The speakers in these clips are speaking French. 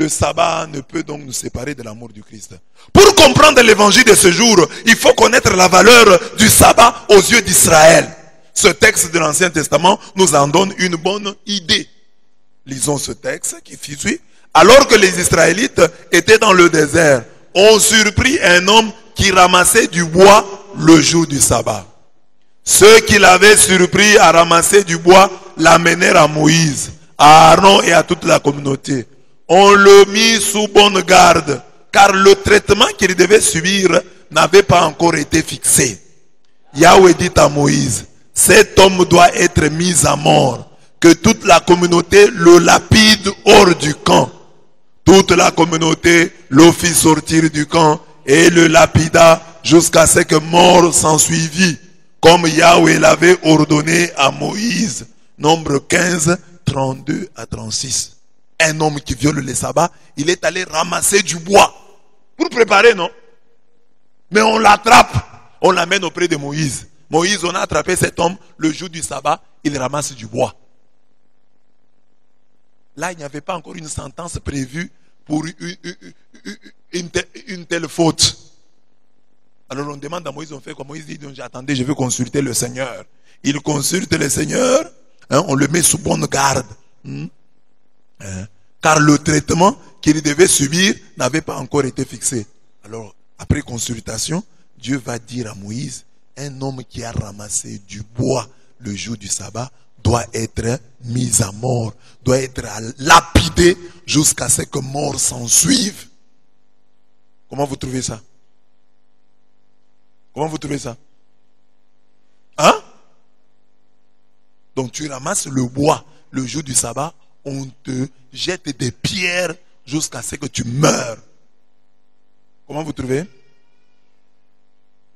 Le sabbat ne peut donc nous séparer de l'amour du Christ. Pour comprendre l'évangile de ce jour, il faut connaître la valeur du sabbat aux yeux d'Israël. Ce texte de l'Ancien Testament nous en donne une bonne idée. Lisons ce texte qui suit. Alors que les Israélites étaient dans le désert, on surprit un homme qui ramassait du bois le jour du sabbat. Ceux qui l'avaient surpris à ramasser du bois l'amenèrent à Moïse, à Aaron et à toute la communauté. On le mit sous bonne garde, car le traitement qu'il devait subir n'avait pas encore été fixé. Yahweh dit à Moïse, cet homme doit être mis à mort, que toute la communauté le lapide hors du camp. Toute la communauté le fit sortir du camp et le lapida jusqu'à ce que mort s'ensuivit, comme Yahweh l'avait ordonné à Moïse. Nombre 15, 32 à 36. Un homme qui viole le sabbat, il est allé ramasser du bois pour préparer, non? Mais on l'attrape, on l'amène auprès de Moïse. Moïse, on a attrapé cet homme le jour du sabbat, il ramasse du bois. Là, il n'y avait pas encore une sentence prévue pour une telle faute. Alors on demande à Moïse, on fait comme Moïse dit, attendez, je veux consulter le Seigneur. Il consulte le Seigneur, hein, on le met sous bonne garde. Car le traitement qu'il devait subir n'avait pas encore été fixé. Alors, après consultation, Dieu va dire à Moïse, un homme qui a ramassé du bois le jour du sabbat doit être mis à mort, doit être lapidé jusqu'à ce que mort s'en suive. Comment vous trouvez ça? Comment vous trouvez ça? Hein? Donc tu ramasses le bois le jour du sabbat, on te jette des pierres jusqu'à ce que tu meurs. Comment vous trouvez?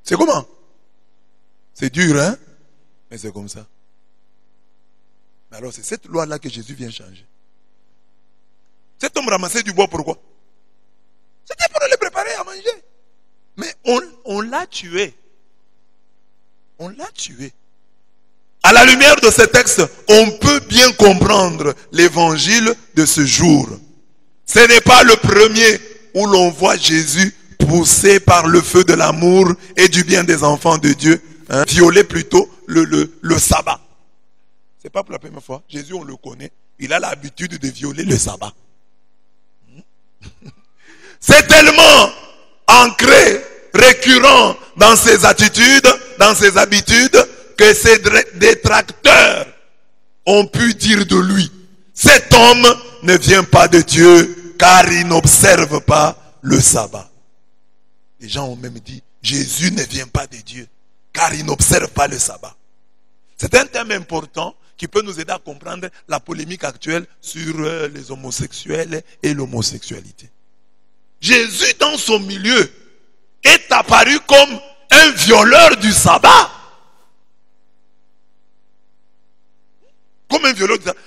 C'est comment? C'est dur, hein? Mais c'est comme ça. Mais alors c'est cette loi-là que Jésus vient changer. Cet homme ramassait du bois, pourquoi? C'était pour le préparer à manger. Mais on l'a tué. On l'a tué. À la lumière de ce texte, on peut bien comprendre l'évangile de ce jour. Ce n'est pas le premier où l'on voit Jésus poussé par le feu de l'amour et du bien des enfants de Dieu, hein, violer plutôt le sabbat. Ce n'est pas pour la première fois. Jésus, on le connaît. Il a l'habitude de violer le sabbat. C'est tellement ancré, récurrent dans ses attitudes, dans ses habitudes, que ses détracteurs ont pu dire de lui, cet homme ne vient pas de Dieu car il n'observe pas le sabbat. Les gens ont même dit, Jésus ne vient pas de Dieu car il n'observe pas le sabbat. C'est un thème important qui peut nous aider à comprendre la polémique actuelle sur les homosexuels et l'homosexualité. Jésus dans son milieu est apparu comme un violeur du sabbat. Comme un violeur du sabbat.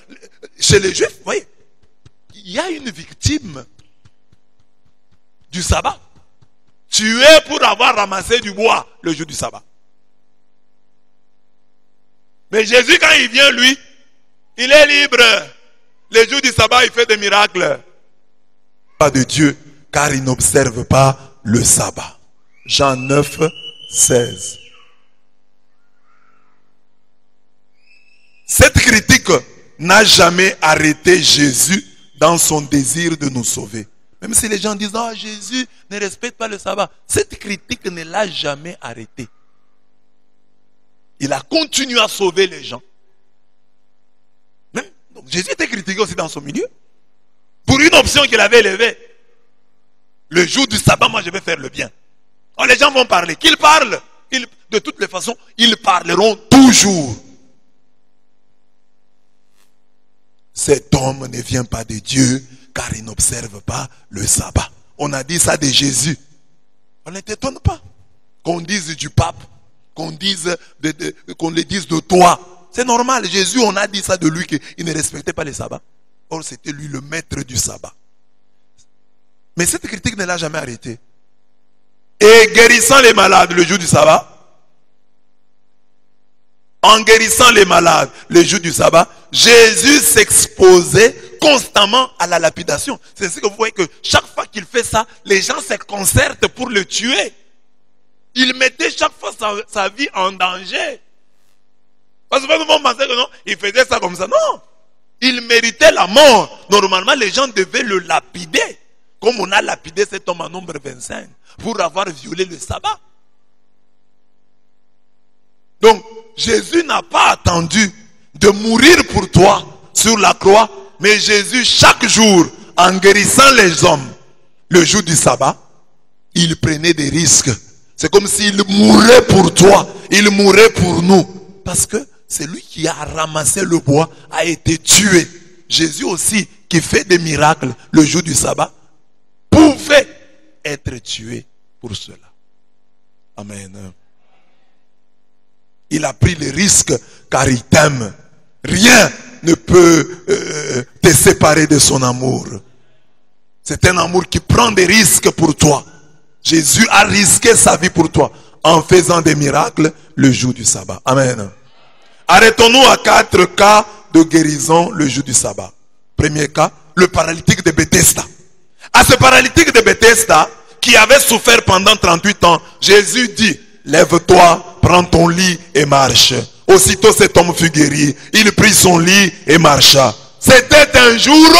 Chez les Juifs, vous voyez, il y a une victime du sabbat, tuée pour avoir ramassé du bois le jour du sabbat. Mais Jésus, quand il vient, lui, il est libre. Le jour du sabbat, il fait des miracles. Pas de Dieu, car il n'observe pas le sabbat. Jean 9, 16. Cette critique n'a jamais arrêté Jésus dans son désir de nous sauver. Même si les gens disent, oh, Jésus ne respecte pas le sabbat. Cette critique ne l'a jamais arrêté. Il a continué à sauver les gens. Même, donc Jésus était critiqué aussi dans son milieu. Pour une option qu'il avait élevée. Le jour du sabbat, moi je vais faire le bien. Alors les gens vont parler. Qu'ils parlent. De toutes les façons, ils parleront toujours. Cet homme ne vient pas de Dieu car il n'observe pas le sabbat. On a dit ça de Jésus. On ne t'étonne pas qu'on dise du pape, qu'on le dise de toi. C'est normal. Jésus, on a dit ça de lui qu'il ne respectait pas le sabbat. Or, c'était lui le maître du sabbat. Mais cette critique ne l'a jamais arrêté. Et guérissant les malades le jour du sabbat, en guérissant les malades le jour du sabbat, Jésus s'exposait constamment à la lapidation. C'est ainsi que vous voyez que chaque fois qu'il fait ça, les gens se concertent pour le tuer. Il mettait chaque fois sa vie en danger. Parce que nous pensons que non, il faisait ça comme ça. Non, il méritait la mort. Normalement, les gens devaient le lapider. Comme on a lapidé cet homme en nombre 25 pour avoir violé le sabbat. Donc, Jésus n'a pas attendu de mourir pour toi sur la croix, mais Jésus, chaque jour, en guérissant les hommes, le jour du sabbat, il prenait des risques. C'est comme s'il mourait pour toi, il mourait pour nous. Parce que c'est lui qui a ramassé le bois, a été tué. Jésus aussi, qui fait des miracles le jour du sabbat, pouvait être tué pour cela. Amen. Il a pris les risques car il t'aime. Rien ne peut te séparer de son amour. C'est un amour qui prend des risques pour toi. Jésus a risqué sa vie pour toi en faisant des miracles le jour du sabbat. Amen. Arrêtons-nous à 4 cas de guérison le jour du sabbat. Premier cas, le paralytique de Bethesda. À ce paralytique de Bethesda, qui avait souffert pendant 38 ans, Jésus dit, lève-toi, prends ton lit et marche. Aussitôt cet homme fut guéri. Il prit son lit et marcha. C'était un jour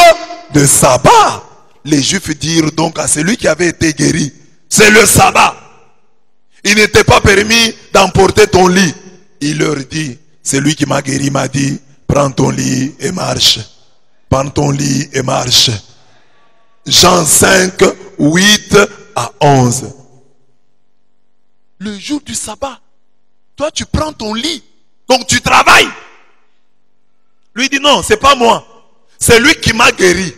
de sabbat. Les Juifs dirent donc à celui qui avait été guéri, c'est le sabbat. Il n'était pas permis d'emporter ton lit. Il leur dit, celui qui m'a guéri m'a dit, prends ton lit et marche. Prends ton lit et marche. Jean 5, 8 à 11. Le jour du sabbat, toi tu prends ton lit, donc tu travailles. Lui dit non, c'est pas moi, c'est lui qui m'a guéri.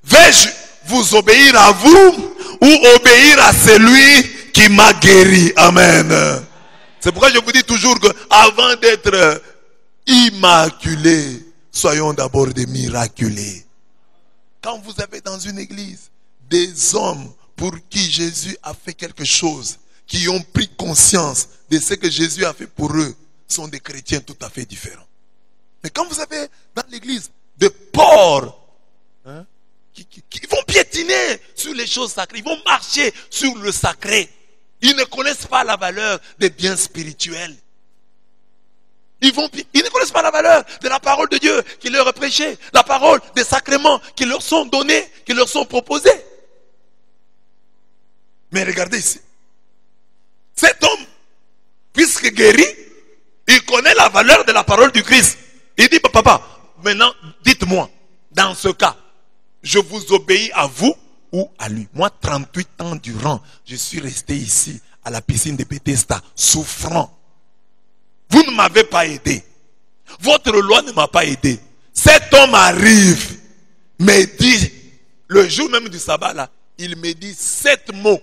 Vais-je vous obéir à vous ou obéir à celui qui m'a guéri? Amen. C'est pourquoi je vous dis toujours que avant d'être immaculés, soyons d'abord des miraculés. Quand vous avez dans une église des hommes pour qui Jésus a fait quelque chose, qui ont pris conscience de ce que Jésus a fait pour eux, sont des chrétiens tout à fait différents. Mais quand vous avez dans l'église des porcs qui vont piétiner sur les choses sacrées, ils vont marcher sur le sacré, ils ne connaissent pas la valeur des biens spirituels. Ils ne connaissent pas la valeur de la parole de Dieu qui leur est prêchée, la parole des sacrements qui leur sont donnés, qui leur sont proposés. Mais regardez ici. Cet homme, puisque guéri, il connaît la valeur de la parole du Christ. Il dit, papa, maintenant, dites-moi, dans ce cas, je vous obéis à vous ou à lui? Moi, 38 ans durant, je suis resté ici, à la piscine de Bethesda, souffrant. Vous ne m'avez pas aidé. Votre loi ne m'a pas aidé. Cet homme arrive, me dit, le jour même du sabbat là, il me dit 7 mots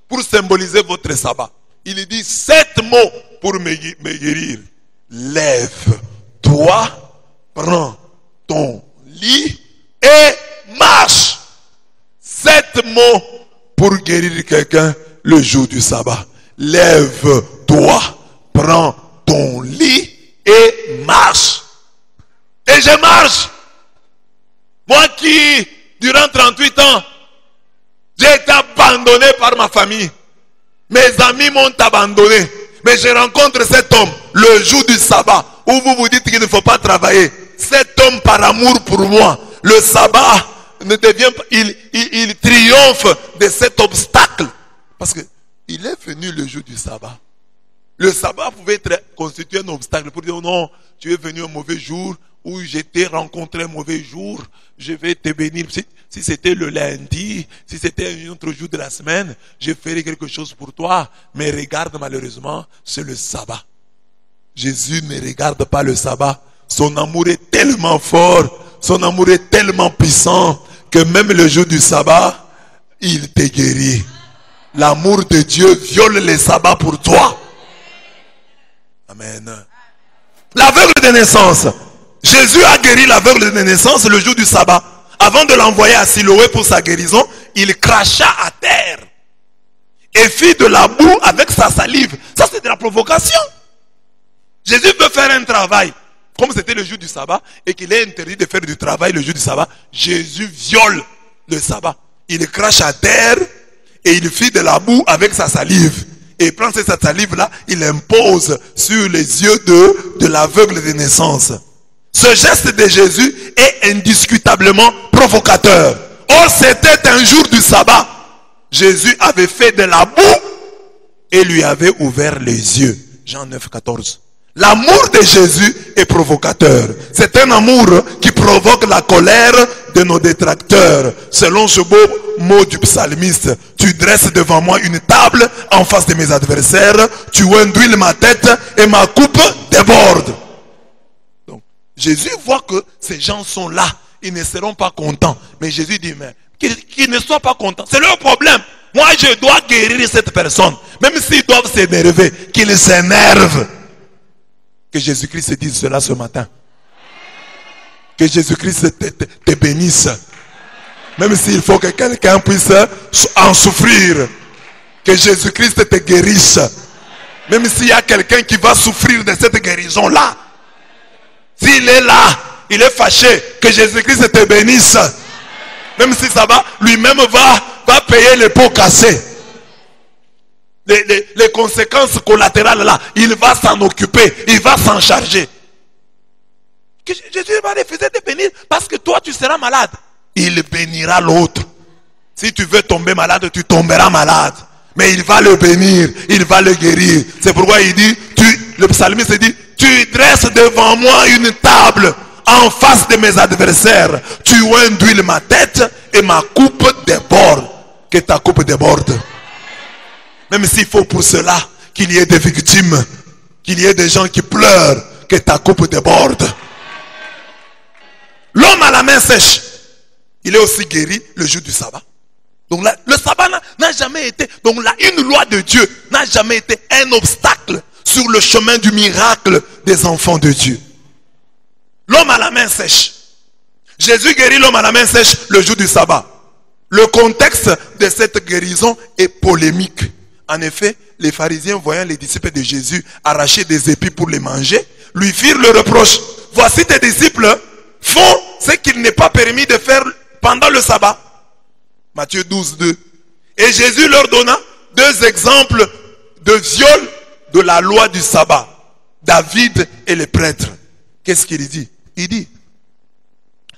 pour symboliser votre sabbat. Il dit 7 mots pour me guérir. Lève-toi, prends ton lit et marche. 7 mots pour guérir quelqu'un le jour du sabbat. Lève-toi, prends ton lit et marche. Et je marche. Moi qui, durant 38 ans, j'ai été abandonné par ma famille. Mes amis m'ont abandonné. Mais je rencontre cet homme le jour du sabbat où vous vous dites qu'il ne faut pas travailler. Cet homme par amour pour moi, le sabbat ne devient pas, il triomphe de cet obstacle. Parce que il est venu le jour du sabbat. Le sabbat pouvait constituer un obstacle pour dire non, tu es venu un mauvais jour ou je t'ai rencontré un mauvais jour, je vais te bénir. Si c'était le lundi, si c'était un autre jour de la semaine, je ferai quelque chose pour toi. Mais regarde, malheureusement, c'est le sabbat. Jésus ne regarde pas le sabbat. Son amour est tellement fort, son amour est tellement puissant que même le jour du sabbat, il te guérit. L'amour de Dieu viole le sabbat pour toi. Amen. L'aveugle de naissance. Jésus a guéri l'aveugle de naissance le jour du sabbat. Avant de l'envoyer à Siloé pour sa guérison, il cracha à terre et fit de la boue avec sa salive. Ça, c'est de la provocation. Jésus veut faire un travail. comme c'était le jour du sabbat, et qu'il est interdit de faire du travail le jour du sabbat, Jésus viole le sabbat. Il crache à terre, et il fit de la boue avec sa salive. Et il prend cette salive-là, il impose sur les yeux de l'aveugle de naissance. Ce geste de Jésus est indiscutablement provocateur. Or, c'était un jour du sabbat. Jésus avait fait de la boue et lui avait ouvert les yeux. Jean 9, 14. L'amour de Jésus est provocateur. C'est un amour qui provoque la colère de nos détracteurs. Selon ce beau mot du psalmiste, tu dresses devant moi une table en face de mes adversaires, tu induis ma tête et ma coupe déborde. Donc, Jésus voit que ces gens sont là, ils ne seront pas contents. Mais Jésus dit, mais qu'ils ne soient pas contents, c'est leur problème. Moi, je dois guérir cette personne. Même s'ils doivent s'énerver, qu'ils s'énervent. Que Jésus-Christ dise cela ce matin. Que Jésus-Christ te bénisse. Même s'il faut que quelqu'un puisse en souffrir. Que Jésus-Christ te guérisse. Même s'il y a quelqu'un qui va souffrir de cette guérison-là. S'il est là, il est fâché. Que Jésus-Christ te bénisse. Même si ça va, lui-même va payer les pots cassés. Les conséquences collatérales là, il va s'en occuper, il va s'en charger. Que Jésus va refuser de bénir parce que toi tu seras malade. Il bénira l'autre. Si tu veux tomber malade, tu tomberas malade. Mais il va le bénir, il va le guérir. C'est pourquoi il dit, le psalmiste dit, tu dresses devant moi une table en face de mes adversaires. Tu induis ma tête et ma coupe déborde. Que ta coupe déborde. Même s'il faut pour cela qu'il y ait des victimes, qu'il y ait des gens qui pleurent, que ta coupe déborde. L'homme à la main sèche, il est aussi guéri le jour du sabbat. Donc là, le sabbat n'a jamais été, donc là, une loi de Dieu n'a jamais été un obstacle sur le chemin du miracle des enfants de Dieu. L'homme à la main sèche. Jésus guérit l'homme à la main sèche le jour du sabbat. Le contexte de cette guérison est polémique. En effet, les pharisiens, voyant les disciples de Jésus arracher des épis pour les manger, lui firent le reproche. Voici tes disciples font ce qu'il n'est pas permis de faire pendant le sabbat. Matthieu 12, 2. Et Jésus leur donna deux exemples de viol de la loi du sabbat. David et les prêtres. Qu'est-ce qu'il dit? Il dit,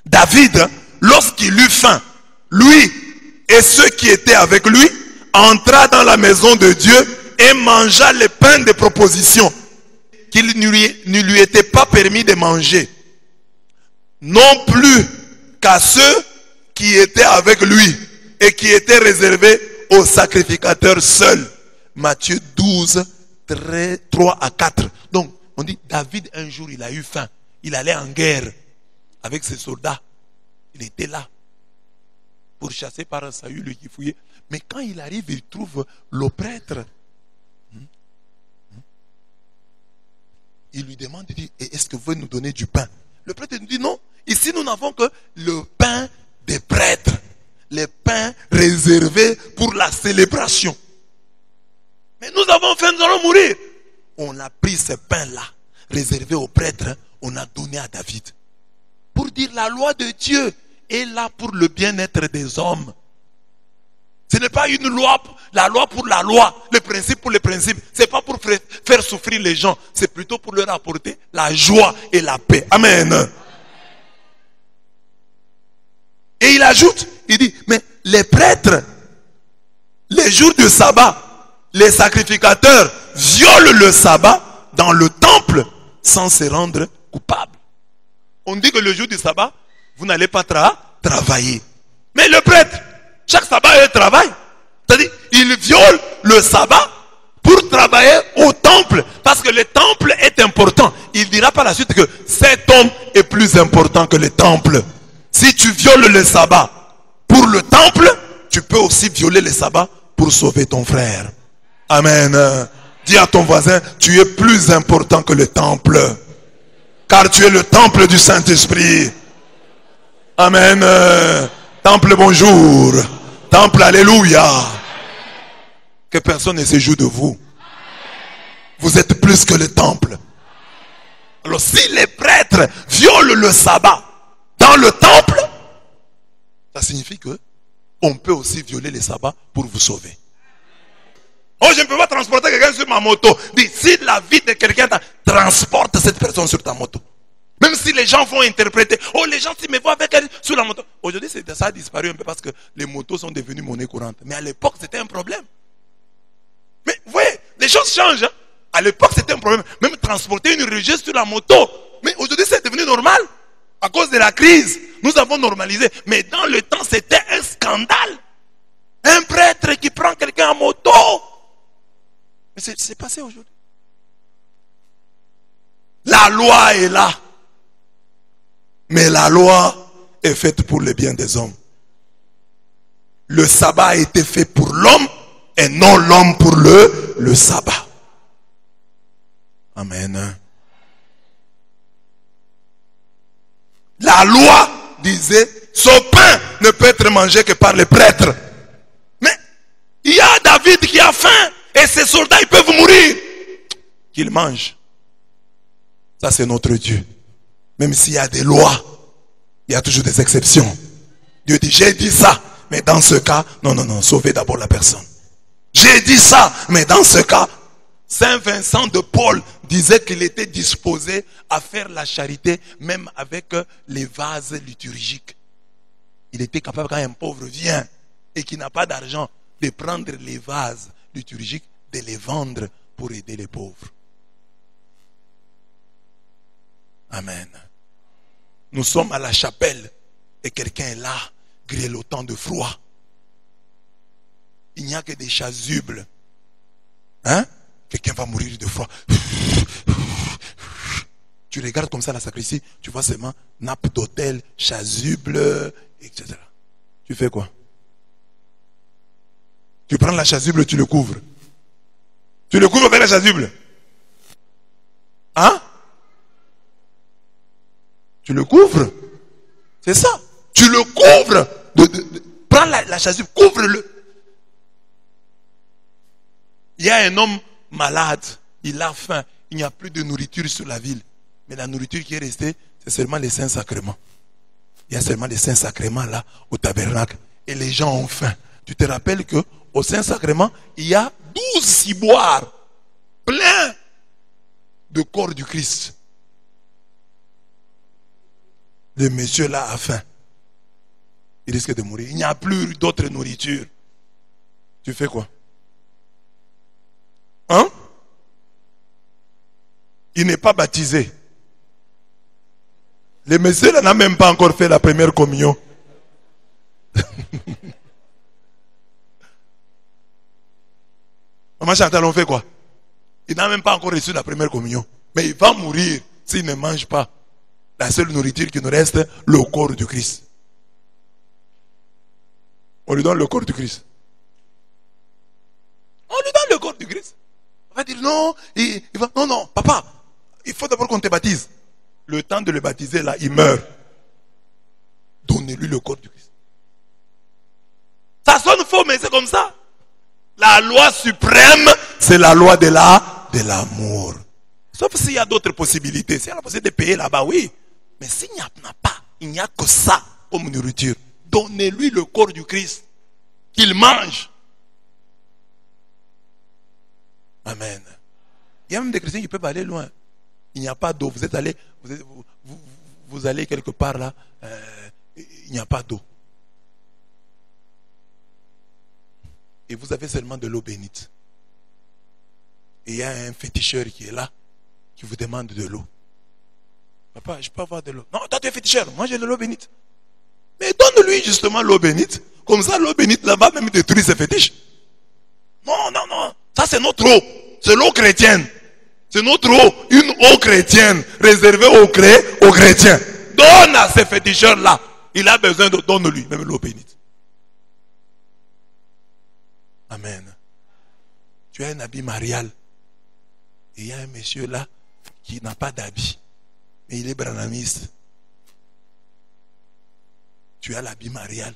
David, lorsqu'il eut faim, lui et ceux qui étaient avec lui, entra dans la maison de Dieu et mangea les pains de proposition qu'il ne lui était pas permis de manger. Non plus qu'à ceux qui étaient avec lui et qui étaient réservés aux sacrificateurs seuls. Matthieu 12, 3 à 4. Donc, on dit, David, un jour, il a eu faim. Il allait en guerre avec ses soldats. Il était là, pourchassé par un Saül qui fouillait. Mais quand il arrive, il trouve le prêtre. Il lui demande, il dit, est-ce que vous pouvez nous donner du pain? Le prêtre nous dit, non, ici nous n'avons que le pain des prêtres. Les pains réservés pour la célébration. Mais nous avons faim, nous allons mourir. On a pris ce pain-là, réservé aux prêtres, on a donné à David. Pour dire, la loi de Dieu est là pour le bien-être des hommes. Ce n'est pas une loi, la loi pour la loi, le principe pour le principe. Ce n'est pas pour faire souffrir les gens. C'est plutôt pour leur apporter la joie et la paix. Amen. Et il ajoute, il dit, mais les prêtres, les jours du sabbat, les sacrificateurs violent le sabbat dans le temple sans se rendre coupables. On dit que le jour du sabbat, vous n'allez pas travailler. Mais le prêtre, chaque sabbat, il travaille. C'est-à-dire, il viole le sabbat pour travailler au temple. Parce que le temple est important. Il dira par la suite que cet homme est plus important que le temple. Si tu violes le sabbat pour le temple, tu peux aussi violer le sabbat pour sauver ton frère. Amen. Dis à ton voisin, tu es plus important que le temple. Car tu es le temple du Saint-Esprit. Amen. Temple, bonjour. Temple, alléluia. Que personne ne se joue de vous. Vous êtes plus que le temple. Alors si les prêtres prêtre viole le sabbat dans le temple, ça signifie que on peut aussi violer les sabbats pour vous sauver. Oh, je ne peux pas transporter quelqu'un sur ma moto. Dis, si la vie de quelqu'un transporte cette personne sur ta moto. Même si les gens vont interpréter, oh, les gens s'ils me voient avec elle sur la moto. Aujourd'hui, ça a disparu un peu parce que les motos sont devenues monnaie courante. Mais à l'époque, c'était un problème. Mais vous voyez, les choses changent. Hein? À l'époque, c'était un problème. Même transporter une religieuse sur la moto. Mais aujourd'hui, c'est devenu normal. À cause de la crise, nous avons normalisé. Mais dans le temps, c'était un scandale. Un prêtre qui prend quelqu'un en moto. Mais c'est passé aujourd'hui. La loi est là. Mais la loi est faite pour le bien des hommes. Le sabbat a été fait pour l'homme et non l'homme pour le sabbat. Amen. La loi disait, ce pain ne peut être mangé que par les prêtres. Mais il y a David qui a faim et ses soldats ils peuvent mourir. Qu'il mange. Ça c'est notre Dieu. Même s'il y a des lois, il y a toujours des exceptions. Dieu dit, j'ai dit ça, mais dans ce cas, non, sauvez d'abord la personne. J'ai dit ça, mais dans ce cas, Saint Vincent de Paul disait qu'il était disposé à faire la charité même avec les vases liturgiques. Il était capable, quand un pauvre vient et qui n'a pas d'argent, de prendre les vases liturgiques, de les vendre pour aider les pauvres. Amen. Nous sommes à la chapelle et quelqu'un est là, grelottant de froid. Il n'y a que des chasubles. Hein? Quelqu'un va mourir de froid. Tu regardes comme ça la sacristie, tu vois seulement nappe d'autel, chasuble, etc. Tu fais quoi? Tu prends la chasuble, tu le couvres. Tu le couvres avec la chasuble. Hein? Tu le couvres. C'est ça. Tu le couvres. Prends la chasuble, couvre-le. Il y a un homme malade, il a faim, il n'y a plus de nourriture sur la ville. Mais la nourriture qui est restée, c'est seulement les saints sacrements. Il y a seulement les saints sacrements là, au tabernacle. Et les gens ont faim. Tu te rappelles que au saint sacrement, il y a 12 ciboires pleins de corps du Christ. Le monsieur là a faim. Il risque de mourir. Il n'y a plus d'autre nourriture. Tu fais quoi? Hein? Il n'est pas baptisé. Le monsieur là n'a même pas encore fait la première communion. Maman Chantal, on fait quoi? Il n'a même pas encore reçu la première communion. Mais il va mourir s'il ne mange pas la seule nourriture qui nous reste, le corps du Christ. On lui donne le corps du Christ. On lui donne le corps du Christ. On va dire non, il va, non, papa, il faut d'abord qu'on te baptise. Le temps de le baptiser là, il meurt. Donnez-lui le corps du Christ. Ça sonne faux, mais c'est comme ça. La loi suprême, c'est la loi de l'amour. Sauf s'il y a d'autres possibilités. S'il y a la possibilité de payer là-bas, oui. Mais s'il n'y en a pas, il n'y a que ça comme nourriture. Donnez-lui le corps du Christ. Qu'il mange. Amen. Il y a même des chrétiens qui peuvent aller loin. Il n'y a pas d'eau. Vous êtes allé, vous allez quelque part là, il n'y a pas d'eau. Et vous avez seulement de l'eau bénite. Et il y a un féticheur qui est là, qui vous demande de l'eau. Papa, je peux avoir de l'eau. Non, toi tu es féticheur, moi j'ai de l'eau bénite. Mais donne-lui justement l'eau bénite. Comme ça, l'eau bénite là-bas même détruire ses fétiches. Non. Ça c'est notre eau. C'est l'eau chrétienne. C'est notre eau. Une eau chrétienne réservée aux chrétiens. Donne à ces féticheurs-là. Il a besoin de donne-lui même l'eau bénite. Amen. Tu as un habit marial. Et il y a un monsieur là qui n'a pas d'habit. Mais il est branhamiste. Tu as l'habit marial.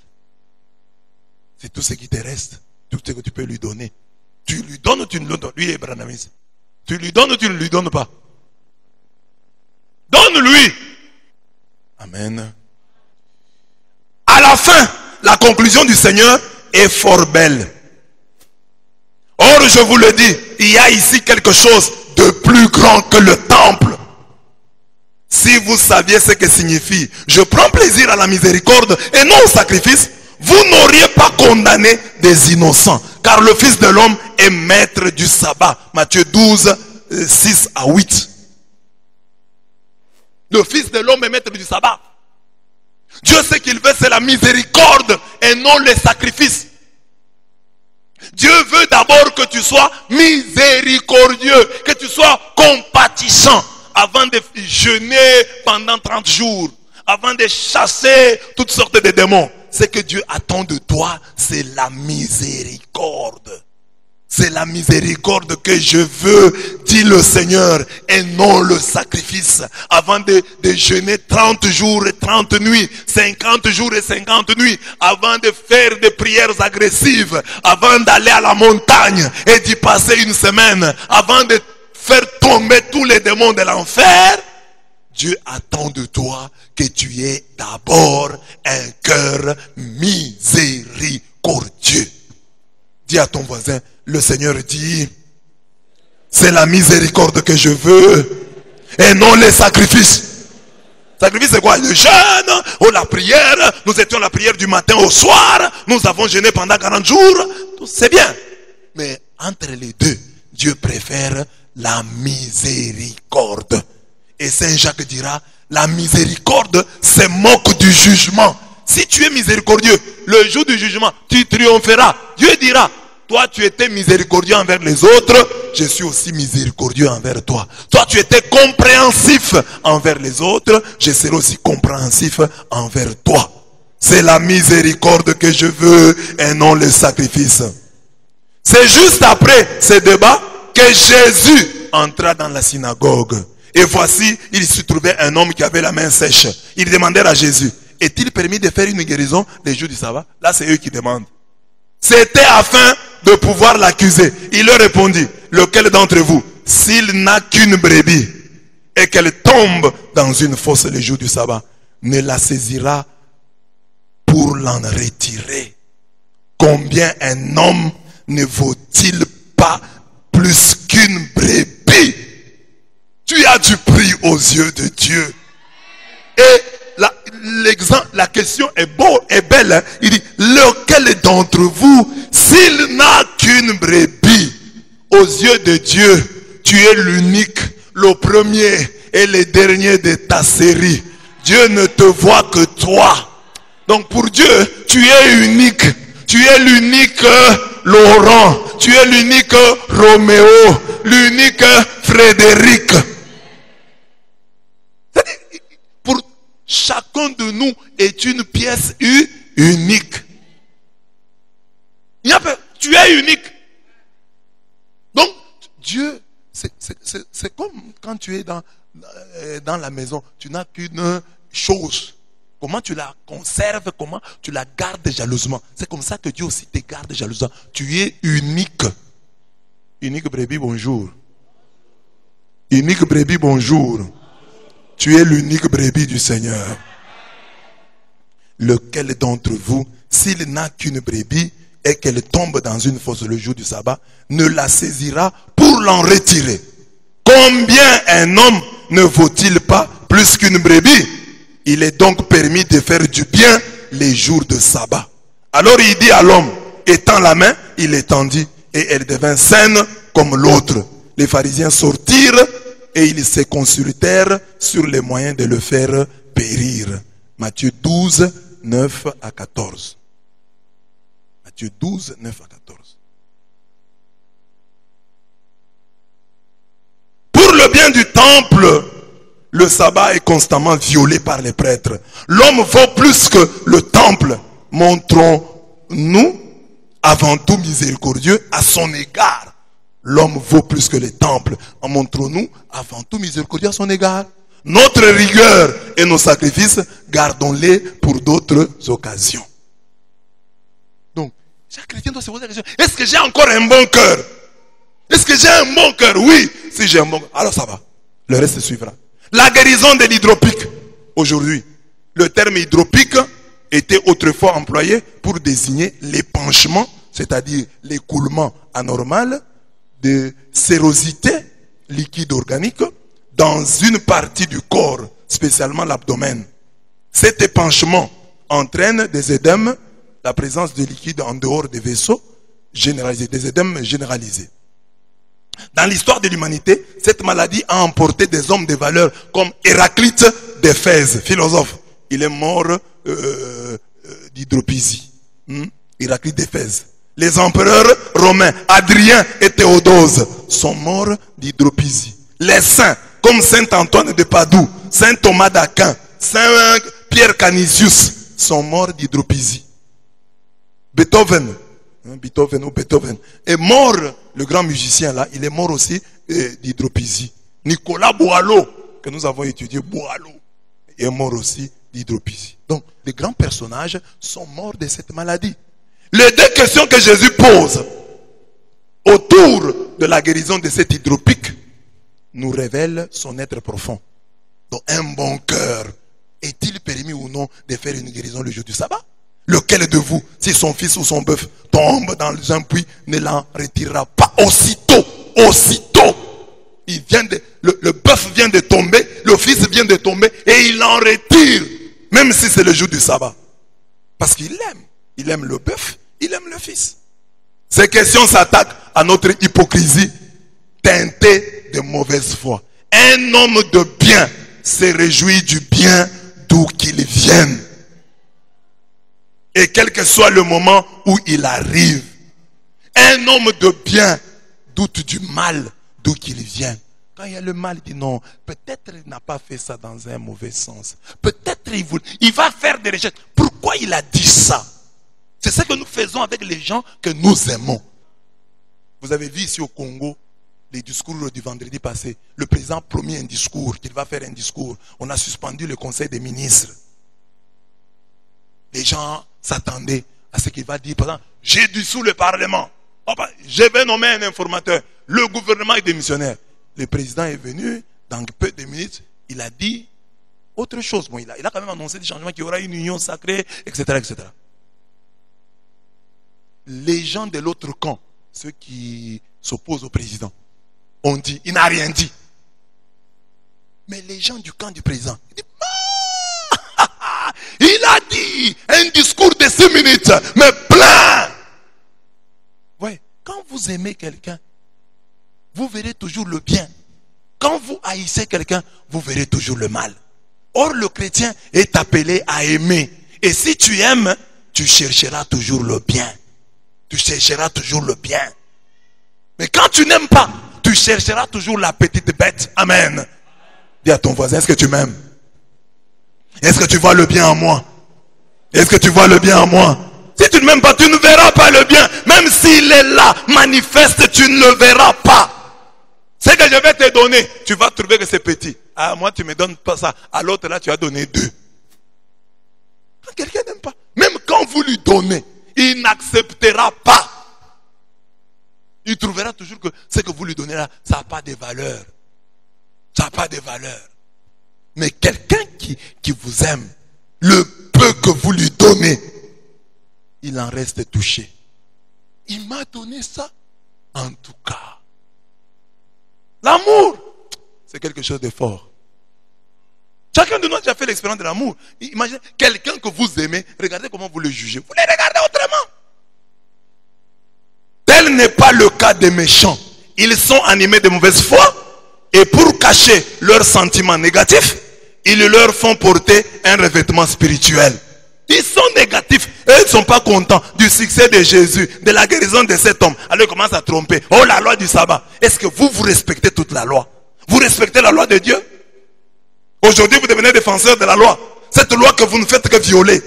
C'est tout ce qui te reste. Tout ce que tu peux lui donner. Tu lui donnes ou tu ne lui donnes pas. Lui il est branhamiste. Tu lui donnes ou tu ne lui donnes pas. Donne-lui. Amen. À la fin, la conclusion du Seigneur est fort belle. Or, je vous le dis, il y a ici quelque chose de plus grand que le temple. Si vous saviez ce que signifie « Je prends plaisir à la miséricorde et non au sacrifice », vous n'auriez pas condamné des innocents. Car le Fils de l'homme est maître du sabbat. Matthieu 12, 6 à 8. Le Fils de l'homme est maître du sabbat. Dieu, ce qu'il veut, c'est la miséricorde et non les sacrifices. Dieu veut d'abord que tu sois miséricordieux, que tu sois compatissant avant de jeûner pendant 30 jours, avant de chasser toutes sortes de démons. Ce que Dieu attend de toi, c'est la miséricorde. C'est la miséricorde que je veux, dit le Seigneur, et non le sacrifice. Avant de jeûner 30 jours et 30 nuits, 50 jours et 50 nuits, avant de faire des prières agressives, avant d'aller à la montagne et d'y passer une semaine, avant de faire tomber tous les démons de l'enfer, Dieu attend de toi que tu aies d'abord un cœur miséricordieux. Dis à ton voisin, le Seigneur dit, c'est la miséricorde que je veux et non les sacrifices. Sacrifice c'est quoi? Le jeûne ou la prière. Nous étions à la prière du matin au soir. Nous avons jeûné pendant 40 jours. C'est bien. Mais entre les deux, Dieu préfère la miséricorde. Et Saint Jacques dira, la miséricorde se moque du jugement. Si tu es miséricordieux, le jour du jugement, tu triompheras. Dieu dira, toi tu étais miséricordieux envers les autres, je suis aussi miséricordieux envers toi. Toi tu étais compréhensif envers les autres, je serai aussi compréhensif envers toi. C'est la miséricorde que je veux et non le sacrifice. C'est juste après ce débat que Jésus entra dans la synagogue. Et voici, il se trouvait un homme qui avait la main sèche. Il demandait à Jésus, est-il permis de faire une guérison les jours du sabbat? Là, c'est eux qui demandent. C'était afin de pouvoir l'accuser. Il leur répondit, lequel d'entre vous, s'il n'a qu'une brebis et qu'elle tombe dans une fosse les jours du sabbat, ne la saisira pour l'en retirer? Combien un homme ne vaut-il pas plus qu'une brebis? Tu as du prix aux yeux de Dieu. Et la question est belle. Hein? Il dit, lequel d'entre vous, s'il n'a qu'une brebis, aux yeux de Dieu, tu es l'unique, le premier et le dernier de ta série. Dieu ne te voit que toi. Donc pour Dieu, tu es unique. Tu es l'unique Laurent. Tu es l'unique Roméo. L'unique Frédéric. Pour chacun de nous est une pièce unique. Tu es unique. Donc, Dieu, c'est comme quand tu es dans la maison, tu n'as qu'une chose. Comment tu la conserves, comment tu la gardes jalousement. C'est comme ça que Dieu aussi te garde jalousement. Tu es unique. Unique brebis, bonjour. Unique brebis, bonjour. Tu es l'unique brebis du Seigneur. Lequel d'entre vous, s'il n'a qu'une brebis et qu'elle tombe dans une fosse le jour du sabbat, ne la saisira pour l'en retirer? Combien un homme ne vaut-il pas plus qu'une brebis? Il est donc permis de faire du bien les jours de sabbat. Alors il dit à l'homme, étends la main, il étendit et elle devint saine comme l'autre. Les pharisiens sortirent et ils se consultèrent sur les moyens de le faire périr. Matthieu 12, 9 à 14. Matthieu 12, 9 à 14. Pour le bien du temple, le sabbat est constamment violé par les prêtres. L'homme vaut plus que le temple. Montrons-nous avant tout miséricordieux à son égard. L'homme vaut plus que les temples. Montrons-nous avant tout miséricordieux à son égard. Notre rigueur et nos sacrifices, gardons-les pour d'autres occasions. Donc, chaque chrétien doit se poser la question, est-ce que j'ai encore un bon cœur? Est-ce que j'ai un bon cœur? Oui, si j'ai un bon cœur, alors ça va. Le reste suivra. La guérison de l'hydropique, aujourd'hui, Le terme hydropique était autrefois employé pour désigner l'épanchement, c'est-à-dire l'écoulement anormal de sérosité liquide organique dans une partie du corps, spécialement l'abdomen. Cet épanchement entraîne des œdèmes, la présence de liquide en dehors des vaisseaux généralisés, des œdèmes généralisés. Dans l'histoire de l'humanité, cette maladie a emporté des hommes de valeur comme Héraclite d'Éphèse, philosophe. Il est mort d'hydropisie. Héraclite d'Éphèse. Les empereurs romains, Adrien et Théodose, sont morts d'hydropisie. Les saints, comme Saint Antoine de Padoue, Saint Thomas d'Aquin, Saint Pierre Canisius, sont morts d'hydropisie. Beethoven est mort, le grand musicien là, il est mort aussi d'hydropisie. Nicolas Boileau, que nous avons étudié, Boileau, est mort aussi d'hydropisie. Donc, les grands personnages sont morts de cette maladie. Les deux questions que Jésus pose autour de la guérison de cette hydropique nous révèlent son être profond. Donc, un bon cœur, est-il permis ou non de faire une guérison le jour du sabbat? Lequel de vous, si son fils ou son bœuf tombe dans un puits, ne l'en retirera pas aussitôt? Le bœuf vient de tomber, le fils vient de tomber et il l'en retire, même si c'est le jour du sabbat. Parce qu'il aime. Il aime le bœuf, il aime le fils. Ces questions s'attaquent à notre hypocrisie teintée de mauvaise foi. Un homme de bien se réjouit du bien d'où qu'il vienne. Et quel que soit le moment où il arrive, un homme de bien doute du mal d'où qu'il vient. Quand il y a le mal, il dit non, peut-être il n'a pas fait ça dans un mauvais sens. Peut-être il va faire des recherches. Pourquoi il a dit ça? C'est ce que nous faisons avec les gens que nous aimons. Vous avez vu ici au Congo, les discours du vendredi passé. Le président a promis un discours, qu'il va faire un discours. On a suspendu le conseil des ministres. Les gens s'attendaient à ce qu'il va dire. Par exemple, j'ai dissous le Parlement. Je vais nommer un informateur. Le gouvernement est démissionnaire. Le président est venu, dans peu de minutes, il a dit autre chose. Bon, il a quand même annoncé des changements, qu'il y aura une union sacrée, etc., etc. Les gens de l'autre camp, ceux qui s'opposent au président, ont dit, il n'a rien dit. Mais les gens du camp du président, ils disent, il a dit un discours de 6 minutes, mais plein. Ouais, quand vous aimez quelqu'un, vous verrez toujours le bien. Quand vous haïssez quelqu'un, vous verrez toujours le mal. Or, le chrétien est appelé à aimer. Et si tu aimes, tu chercheras toujours le bien. Tu chercheras toujours le bien. Mais quand tu n'aimes pas, tu chercheras toujours la petite bête. Amen. Dis à ton voisin, est-ce que tu m'aimes? Est-ce que tu vois le bien en moi? Est-ce que tu vois le bien en moi? Si tu ne m'aimes pas, tu ne verras pas le bien. Même s'il est là, manifeste, tu ne le verras pas. Ce que je vais te donner, tu vas trouver que c'est petit. Ah, moi, tu ne me donnes pas ça. À l'autre, là, tu as donné 2. Quand quelqu'un n'aime pas, même quand vous lui donnez, il n'acceptera pas. Il trouvera toujours que ce que vous lui donnez là, ça n'a pas de valeur. Ça n'a pas de valeur. Mais quelqu'un qui vous aime, le peu que vous lui donnez, il en reste touché. Il m'a donné ça. En tout cas, l'amour, c'est quelque chose de fort. Chacun de nous a déjà fait l'expérience de l'amour. Imaginez quelqu'un que vous aimez, regardez comment vous le jugez. Vous le regardez autrement. Tel n'est pas le cas des méchants. Ils sont animés de mauvaise foi et pour cacher leurs sentiments négatifs, ils leur font porter un revêtement spirituel. Ils sont négatifs. Eux, ils ne sont pas contents du succès de Jésus, de la guérison de cet homme. Alors ils commencent à tromper. Oh, la loi du sabbat. Est-ce que vous respectez toute la loi? Vous respectez la loi de Dieu? Aujourd'hui, vous devenez défenseur de la loi. Cette loi que vous ne faites que violer.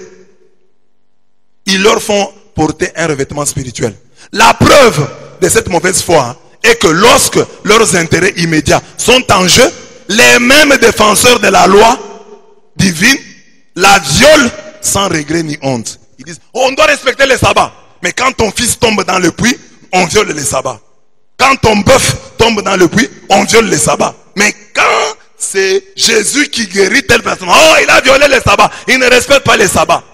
Ils leur font porter un revêtement spirituel. La preuve de cette mauvaise foi est que lorsque leurs intérêts immédiats sont en jeu, les mêmes défenseurs de la loi divine la violent sans regret ni honte. Ils disent, on doit respecter les sabbats. Mais quand ton fils tombe dans le puits, on viole les sabbats. Quand ton bœuf tombe dans le puits, on viole les sabbats. Mais quand c'est Jésus qui guérit telle personne. Oh, il a violé les sabbats. Il ne respecte pas les sabbats.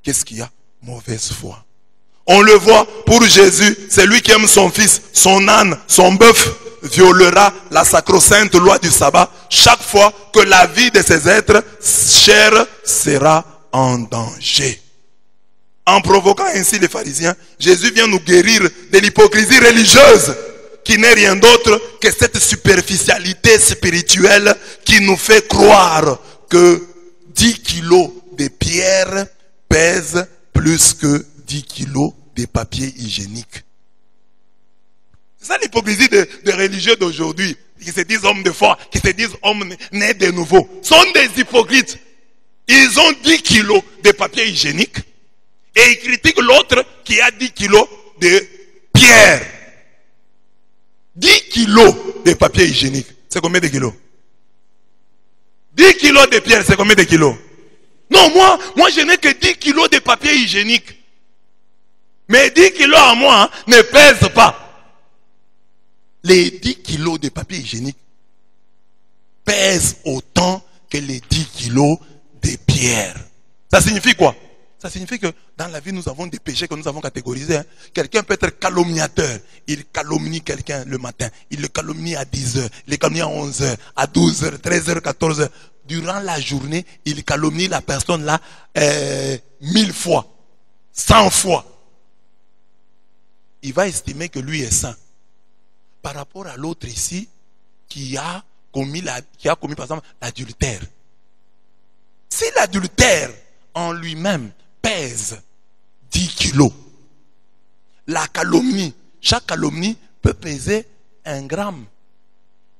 Qu'est-ce qu'il y a? Mauvaise foi. On le voit pour Jésus, c'est lui qui aime son fils, son âne, son bœuf, violera la sacro-sainte loi du sabbat chaque fois que la vie de ces êtres chers sera en danger. En provoquant ainsi les pharisiens, Jésus vient nous guérir de l'hypocrisie religieuse qui n'est rien d'autre que cette superficialité spirituelle qui nous fait croire que 10 kilos de pierre pèsent plus que 10 kilos de papier hygiénique. C'est ça l'hypocrisie des religieux d'aujourd'hui, qui se disent hommes de foi, qui se disent hommes nés de nouveau. Sont des hypocrites. Ils ont 10 kilos de papier hygiénique et ils critiquent l'autre qui a 10 kilos de pierre. 10 kilos de papier hygiénique, c'est combien de kilos? 10 kilos de pierre, c'est combien de kilos? Non, moi je n'ai que 10 kilos de papier hygiénique. Mais 10 kilos à moi ne pèsent pas. Les 10 kilos de papier hygiénique pèsent autant que les 10 kilos de pierre. Ça signifie quoi? Ça signifie que dans la vie, nous avons des péchés que nous avons catégorisés. Quelqu'un peut être calomniateur. Il calomnie quelqu'un le matin. Il le calomnie à 10h. Il le calomnie à 11h, à 12h, 13h, 14h. Durant la journée, il calomnie la personne là 1000 fois, 100 fois. Il va estimer que lui est saint. Par rapport à l'autre ici, qui a commis par exemple l'adultère. Si l'adultère en lui-même pèse 10 kilos, la calomnie, chaque calomnie peut peser 1 gramme,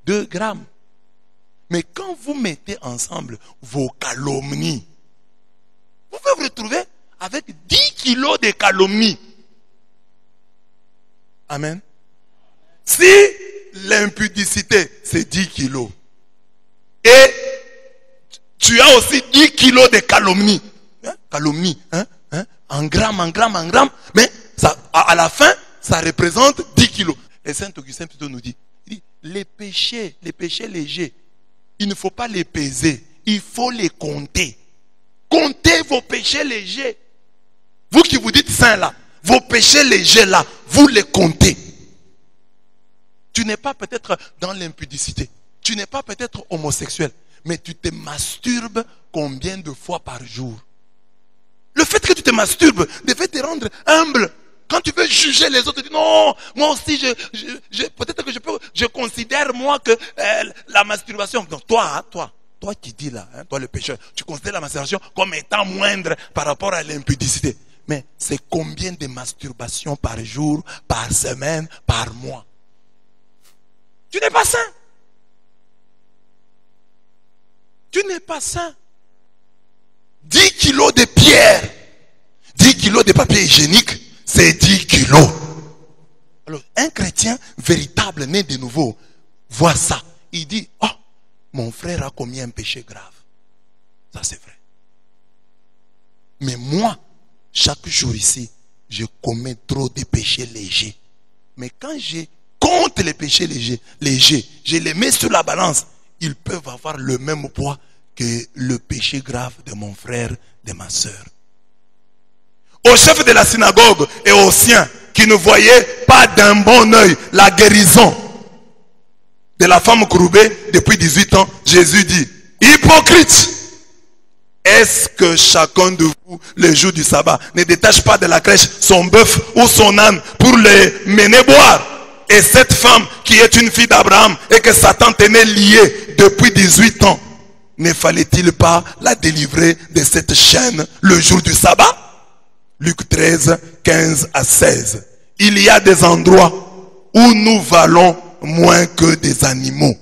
2 grammes. Mais quand vous mettez ensemble vos calomnies, vous pouvez vous retrouver avec 10 kilos de calomnie. Amen. Si l'impudicité c'est 10 kilos et tu as aussi 10 kilos de calomnie, calomnie, en grammes, mais ça, à la fin, ça représente 10 kilos. Et Saint Augustin plutôt nous dit, les péchés légers, il ne faut pas les peser, il faut les compter. Comptez vos péchés légers. Vous qui vous dites saint là, vos péchés légers là, vous les comptez. Tu n'es pas peut-être dans l'impudicité, tu n'es pas peut-être homosexuel, mais tu te masturbes combien de fois par jour? Le fait que tu te masturbes devait te rendre humble. Quand tu veux juger les autres, tu dis non, moi aussi, peut-être que je considère moi que la masturbation, donc toi qui dis là, toi le pécheur, tu considères la masturbation comme étant moindre par rapport à l'impudicité. Mais c'est combien de masturbations par jour, par semaine, par mois? Tu n'es pas saint. Tu n'es pas saint. 10 kilos de pierre, 10 kilos de papier hygiénique, c'est 10 kilos. Alors, un chrétien véritable, né de nouveau, voit ça. Il dit, oh, mon frère a commis un péché grave. Ça, c'est vrai. Mais moi, chaque jour ici, je commets trop de péchés légers. Mais quand je compte les péchés légers, je les mets sur la balance, ils peuvent avoir le même poids que le péché grave de mon frère, de ma soeur. Au chef de la synagogue et aux siens qui ne voyaient pas d'un bon œil la guérison de la femme courbée depuis 18 ans, Jésus dit, hypocrite, est-ce que chacun de vous, le jour du sabbat, ne détache pas de la crèche son bœuf ou son âne pour les mener boire? Et cette femme qui est une fille d'Abraham et que Satan tenait liée depuis 18 ans, ne fallait-il pas la délivrer de cette chaîne le jour du sabbat? Luc 13, 15 à 16. Il y a des endroits où nous valons moins que des animaux,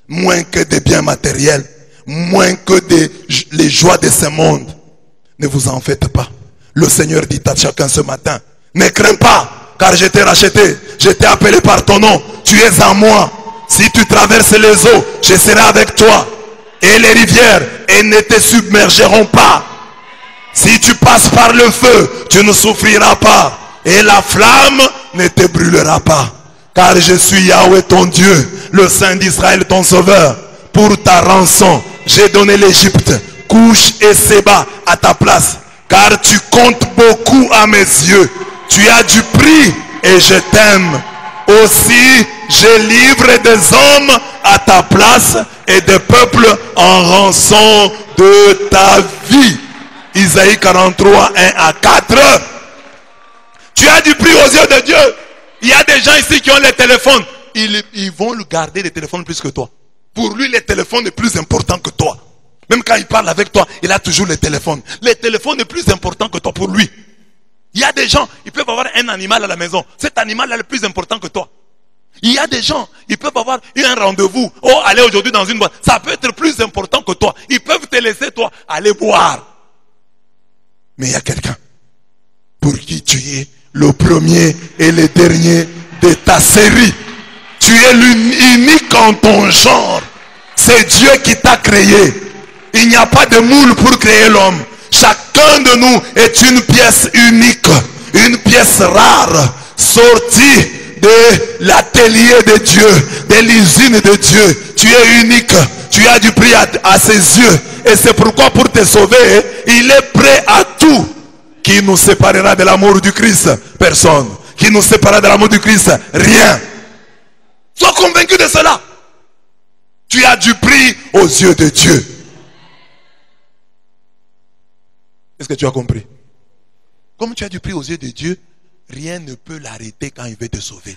moins que des biens matériels, moins que les joies de ce monde. Ne vous en faites pas. Le Seigneur dit à chacun ce matin, ne crains pas, car je t'ai racheté, je t'ai appelé par ton nom, tu es en moi. Si tu traverses les eaux, je serai avec toi. Et les rivières, elles ne te submergeront pas. Si tu passes par le feu, tu ne souffriras pas. Et la flamme ne te brûlera pas. Car je suis Yahweh ton Dieu, le Saint d'Israël ton sauveur. Pour ta rançon, j'ai donné l'Égypte, Couche et Séba à ta place. Car tu comptes beaucoup à mes yeux. Tu as du prix et je t'aime. Aussi, je livre des hommes à ta place et des peuples en rançon de ta vie. Isaïe 43, 1 à 4. Tu as du prix aux yeux de Dieu. Il y a des gens ici qui ont les téléphones. Ils vont le garder les téléphones plus que toi. Pour lui, le téléphone est plus important que toi. Même quand il parle avec toi, il a toujours le téléphone. Le téléphone est plus important que toi pour lui. Il y a des gens, ils peuvent avoir un animal à la maison. Cet animal est le plus important que toi. Il y a des gens, ils peuvent avoir un rendez-vous. Oh, aller aujourd'hui dans une boîte. Ça peut être plus important que toi. Ils peuvent te laisser, toi, aller boire. Mais il y a quelqu'un pour qui tu es le premier et le dernier de ta série. Tu es l'unique en ton genre. C'est Dieu qui t'a créé. Il n'y a pas de moule pour créer l'homme. Chacun de nous est une pièce unique, une pièce rare, sortie de l'atelier de Dieu, de l'usine de Dieu. Tu es unique, tu as du prix à ses yeux. Et c'est pourquoi pour te sauver, il est prêt à tout. Qui nous séparera de l'amour du Christ? Personne. Qui nous séparera de l'amour du Christ? Rien. Sois convaincu de cela. Tu as du prix aux yeux de Dieu. Est-ce que tu as compris? Comme tu as du prix aux yeux de Dieu, rien ne peut l'arrêter quand il veut te sauver.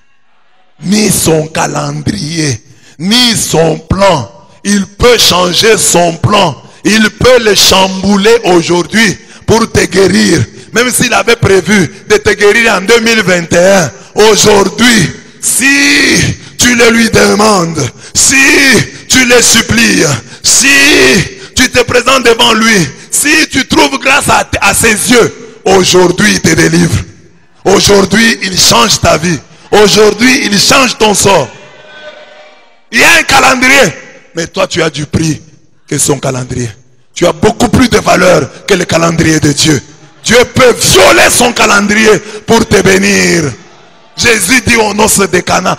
Ni son calendrier, ni son plan. Il peut changer son plan. Il peut le chambouler aujourd'hui pour te guérir. Même s'il avait prévu de te guérir en 2021, aujourd'hui, si tu le lui demandes, si tu le supplies, si tu te présentes devant lui, si tu trouves grâce à ses yeux, aujourd'hui il te délivre. Aujourd'hui il change ta vie. Aujourd'hui il change ton sort. Il y a un calendrier, mais toi tu as du prix que son calendrier. Tu as beaucoup plus de valeur que le calendrier de Dieu. Dieu peut violer son calendrier pour te bénir. Jésus dit aux noces de Cana,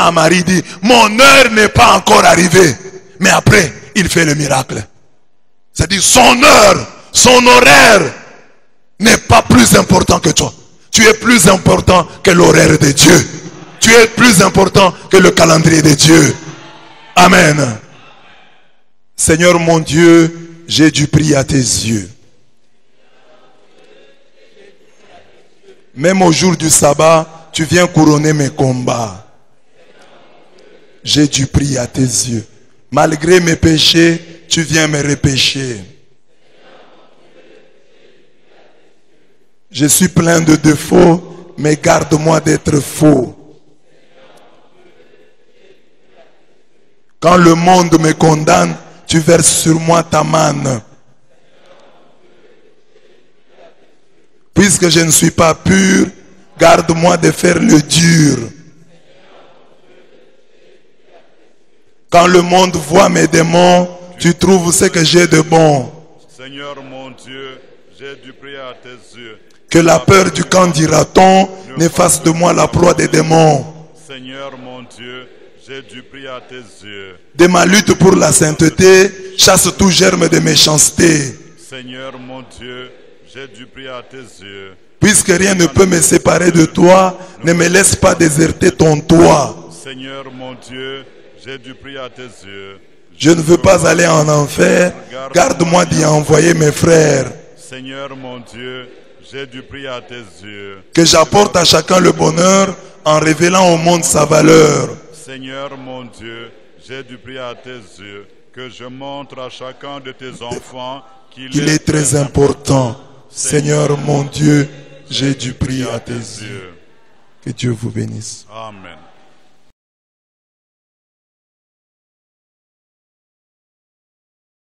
à Marie, dit, mon heure n'est pas encore arrivée. Mais après, il fait le miracle. C'est-à-dire, son heure, son horaire n'est pas plus important que toi. Tu es plus important que l'horaire de Dieu. Tu es plus important que le calendrier de Dieu. Amen. Seigneur mon Dieu, j'ai du prix à tes yeux. Même au jour du sabbat, tu viens couronner mes combats. J'ai du prix à tes yeux. Malgré mes péchés, tu viens me repêcher. Je suis plein de défauts, mais garde-moi d'être faux. Quand le monde me condamne, tu verses sur moi ta manne. Puisque je ne suis pas pur, garde-moi de faire le dur. Quand le monde voit mes démons, tu trouves ce que j'ai de bon. Seigneur mon Dieu, j'ai du prix à tes yeux. Que la peur du camp d'Iraton ne fasse de moi la proie des démons. Seigneur mon Dieu, j'ai du prix à tes yeux. De ma lutte pour la sainteté, chasse tout germe de méchanceté. Seigneur mon Dieu, j'ai du prix à tes yeux. Puisque rien ne peut me séparer de toi, ne me laisse pas déserter ton toit. Seigneur mon Dieu, j'ai du prix à tes yeux. Je ne veux pas aller en enfer, garde-moi d'y envoyer mes frères. Seigneur mon Dieu, j'ai du prix à tes yeux. Que j'apporte à chacun le bonheur en révélant au monde sa valeur. Seigneur mon Dieu, j'ai du prix à tes yeux. Que je montre à chacun de tes enfants qu'il est très important. Seigneur mon Dieu, j'ai du prix à tes yeux. Que Dieu vous bénisse. Amen.